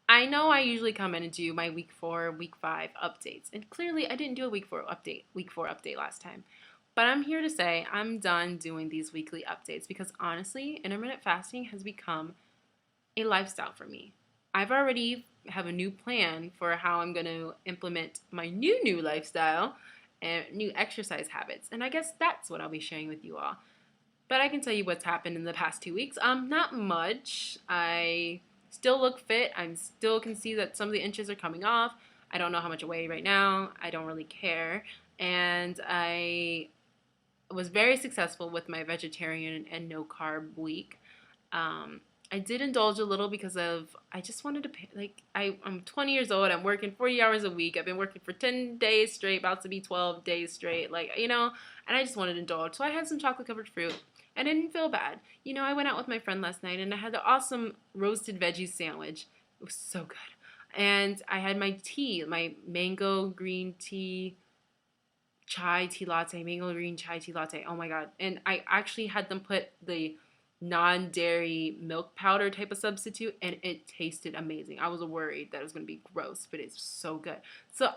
I know I usually come in and do my week 4, week 5 updates. And clearly I didn't do a week 4 update last time. But I'm here to say I'm done doing these weekly updates because honestly, intermittent fasting has become a lifestyle for me. I've already have a new plan for how I'm going to implement my new lifestyle and new exercise habits. And I guess that's what I'll be sharing with you all. But I can tell you what's happened in the past 2 weeks. Not much. I still look fit. I still can see that some of the inches are coming off. I don't know how much I weigh right now. I don't really care. And I was very successful with my vegetarian and no carb week. Um, I did indulge a little because of I just wanted to pay, I'm 20 years old. I'm working 40 hours a week. I've been working for 10 days straight, about to be 12 days straight. And I just wanted to indulge. So I had some chocolate covered fruit. I didn't feel bad. I went out with my friend last night and I had the awesome roasted veggie sandwich. It was so good. And I had my tea, my mango green tea chai tea latte, mango green chai tea latte. Oh my god. And I actually had them put the non-dairy milk powder type of substitute and it tasted amazing. I was worried that it was going to be gross, but it's so good. So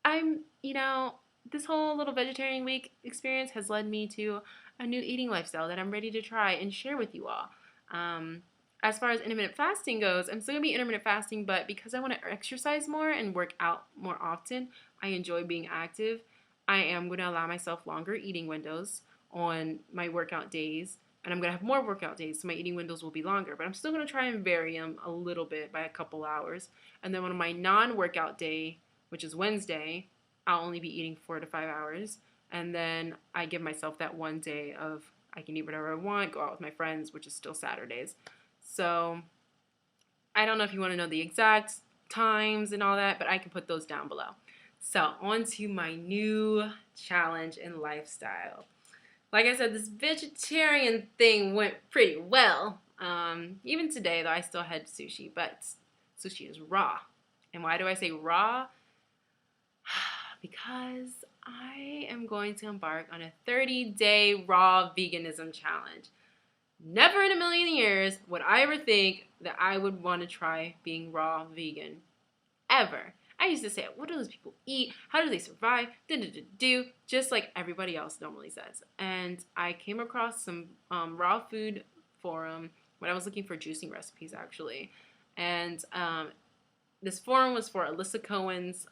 I'm this whole little vegetarian week experience has led me to a new eating lifestyle that I'm ready to try and share with you all. Um, as far as intermittent fasting goes, I'm still gonna be intermittent fasting, but because I want to exercise more and work out more often, I enjoy being active. I am going to allow myself longer eating windows on my workout days, and I'm going to have more workout days, so my eating windows will be longer. But I'm still going to try and vary them a little bit by a couple hours. And then on my non-workout day, which is Wednesday, I'll only be eating 4 to 5 hours. And then I give myself that one day of I can eat whatever I want, go out with my friends, which is still Saturdays. So I don't know if you want to know the exact times and all that, but I can put those down below. So on to my new challenge and lifestyle. Like I said, this vegetarian thing went pretty well. Even today, though, I still had sushi, but sushi is raw. And why do I say raw? Because I am going to embark on a 30-day raw veganism challenge. Never in a million years would I ever think that I would want to try being raw vegan. Ever. I used to say, what do those people eat? How do they survive? Do just like everybody else normally says. And I came across some raw food forum when I was looking for juicing recipes, actually. And this forum was for Alyssa Cohen's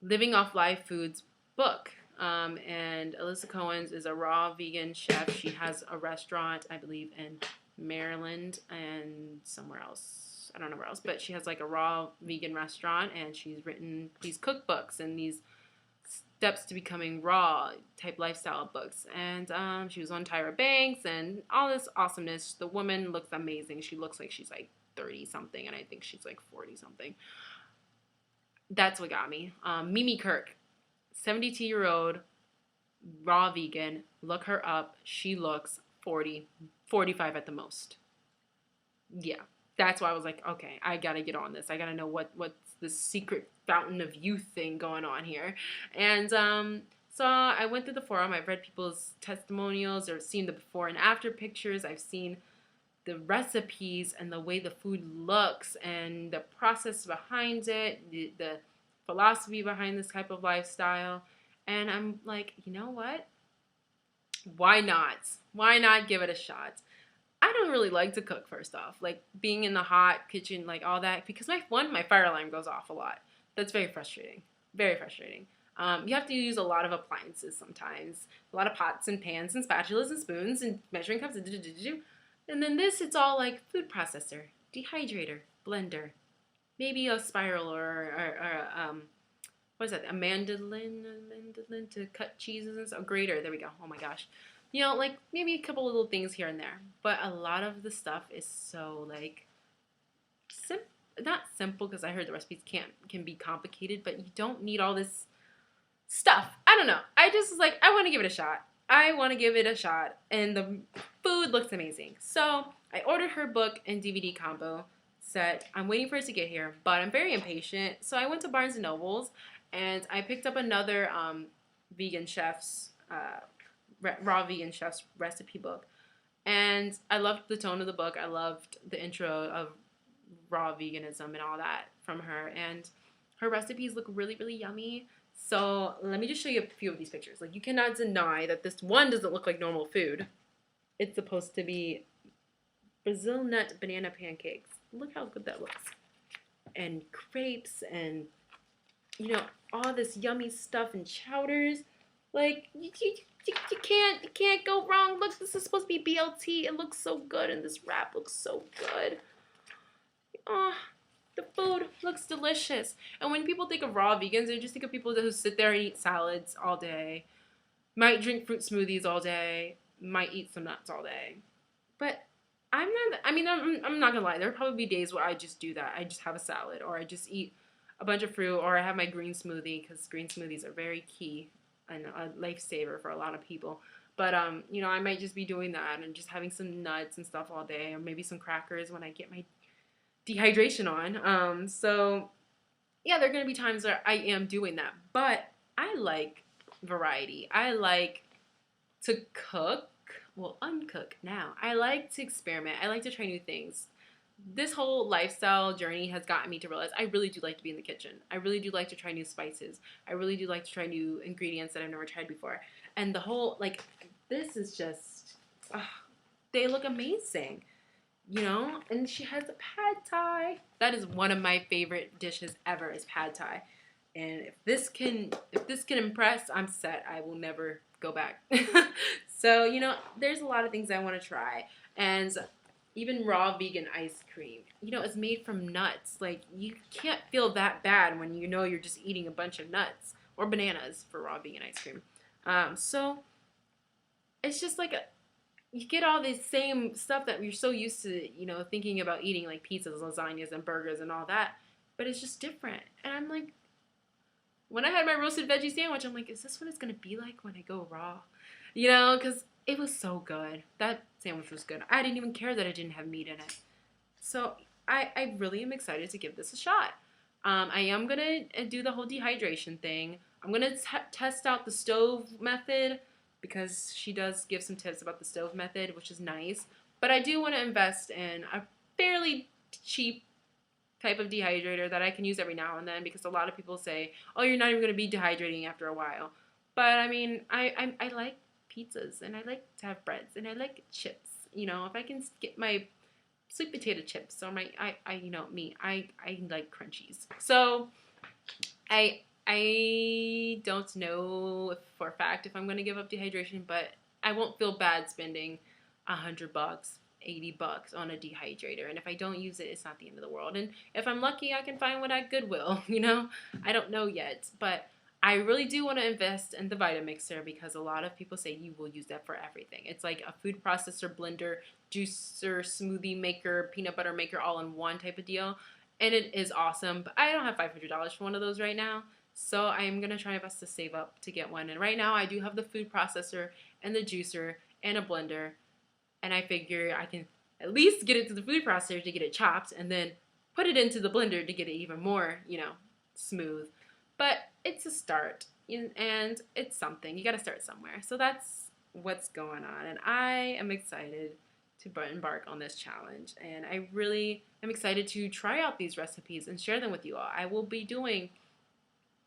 Living Off Live Foods book. And Alyssa Cohen's is a raw vegan chef. She has a restaurant, I believe, in Maryland and somewhere else. I don't know where else, but she has like a raw vegan restaurant, and she's written these cookbooks and these steps to becoming raw type lifestyle books. And she was on Tyra Banks and all this awesomeness. The woman looks amazing. She looks like she's like 30 something, and I think she's like 40 something. That's what got me. Mimi Kirk, 72-year-old raw vegan. Look her up. She looks 40, 45 at the most. Yeah, that's why I was like, okay, I gotta get on this. I gotta know what's this secret fountain of youth thing going on here. And so I went through the forum. I've read people's testimonials or seen the before and after pictures. I've seen the recipes and the way the food looks and the process behind it, the philosophy behind this type of lifestyle. And I'm like, you know what? Why not? Why not give it a shot? I don't really like to cook, first off. Like being in the hot kitchen, like all that, because my fire alarm goes off a lot. That's very frustrating. Very frustrating. You have to use a lot of appliances sometimes. A lot of pots and pans and spatulas and spoons and measuring cups. And then it's all like food processor, dehydrator, blender, maybe a spiral or what is that? A mandolin to cut cheeses and stuff. A grater. There we go. Oh my gosh. Like maybe a couple little things here and there. But a lot of the stuff is so like not simple, because I heard the recipes can be complicated, but you don't need all this stuff. I don't know. I just was like, I want to give it a shot. I want to give it a shot. And the food looks amazing. So I ordered her book and DVD combo set. I'm waiting for it to get here, but I'm very impatient. So I went to Barnes & Nobles and I picked up another vegan chef's, raw vegan chef's recipe book. And I loved the tone of the book. I loved the intro of Raw Veganism and all that from her. And her recipes look really, really yummy. So let me just show you a few of these pictures. Like, you cannot deny that this one doesn't look like normal food. It's supposed to be Brazil nut banana pancakes. Look how good that looks. And crepes and, you know, all this yummy stuff and chowders. Like, you can't go wrong. Look, this is supposed to be BLT. It looks so good, and this wrap looks so good. Oh, the food looks delicious. And when people think of raw vegans, they just think of people who sit there and eat salads all day, might drink fruit smoothies all day, might eat some nuts all day. But I'm not, I mean, I'm not gonna lie. There will probably be days where I just do that. I just have a salad, or I just eat a bunch of fruit, or I have my green smoothie, because green smoothies are very key and a lifesaver for a lot of people. But you know, I might just be doing that and just having some nuts and stuff all day, or maybe some crackers when I get my dehydration on. So yeah, there are gonna be times where I am doing that, but I like variety. I like to cook, well, uncook now. I like to experiment. I like to try new things. This whole lifestyle journey has gotten me to realize I really do like to be in the kitchen. I really do like to try new spices. I really do like to try new ingredients that I've never tried before. And the whole, like, this is just, they look amazing, you know? And she has a pad thai. That is one of my favorite dishes ever, is pad thai. And if this can impress, I'm set. I will never go back. So, you know, there's a lot of things I want to try. And even raw vegan ice cream, you know, it's made from nuts. Like, you can't feel that bad when you know you're just eating a bunch of nuts or bananas for raw vegan ice cream. So it's just like you get all this same stuff that we're so used to, you know, thinking about eating, like pizzas, lasagnas, and burgers and all that. But it's just different. And I'm like, when I had my roasted veggie sandwich, I'm like, is this what it's going to be like when I go raw? You know, because it was so good. That sandwich was good. I didn't even care that it didn't have meat in it. So I really am excited to give this a shot. I am going to do the whole dehydration thing. I'm going to test out the stove method, because she does give some tips about the stove method, which is nice. But I do want to invest in a fairly cheap type of dehydrator that I can use every now and then, because a lot of people say, oh, you're not even going to be dehydrating after a while. But I mean, I like pizzas, and I like to have breads, and I like chips. You know, if I can get my sweet potato chips or my, you know, me, I like crunchies. So I don't know if, for a fact, if I'm going to give up dehydration, but I won't feel bad spending $100, $80 on a dehydrator. And if I don't use it, it's not the end of the world. And if I'm lucky, I can find one at Goodwill. You know, I don't know yet, but I really do want to invest in the Vitamixer, because a lot of people say you will use that for everything. It's like a food processor, blender, juicer, smoothie maker, peanut butter maker, all in one type of deal. And it is awesome, but I don't have $500 for one of those right now. So I'm going to try my best to save up to get one. And right now I do have the food processor and the juicer and a blender. And I figure I can at least get it to the food processor to get it chopped, and then put it into the blender to get it even more, you know, smooth. But it's a start, and it's something. You got to start somewhere. So that's what's going on. And I am excited to embark on this challenge. And I really am excited to try out these recipes and share them with you all. I will be doing,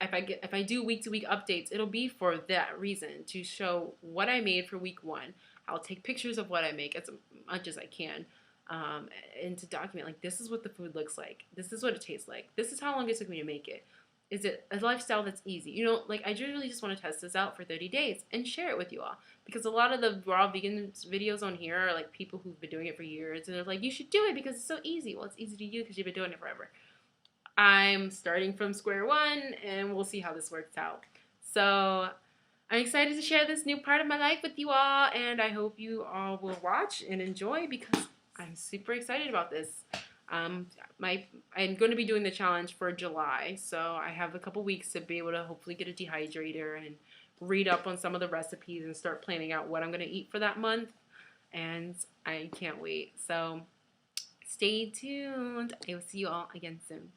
if I do week to week updates, it'll be for that reason, to show what I made for week one. I'll take pictures of what I make as much as I can, and to document, like, this is what the food looks like. This is what it tastes like. This is how long it took me to make it. Is it a lifestyle that's easy? You know, like, I really just want to test this out for 30 days and share it with you all. Because a lot of the raw vegan videos on here are like people who've been doing it for years, and they're like, you should do it because it's so easy. Well, it's easy to you because you've been doing it forever. I'm starting from square one, and we'll see how this works out. So I'm excited to share this new part of my life with you all, and I hope you all will watch and enjoy, because I'm super excited about this. I'm going to be doing the challenge for July, so I have a couple weeks to be able to hopefully get a dehydrator and read up on some of the recipes and start planning out what I'm going to eat for that month, and I can't wait. So stay tuned. I will see you all again soon.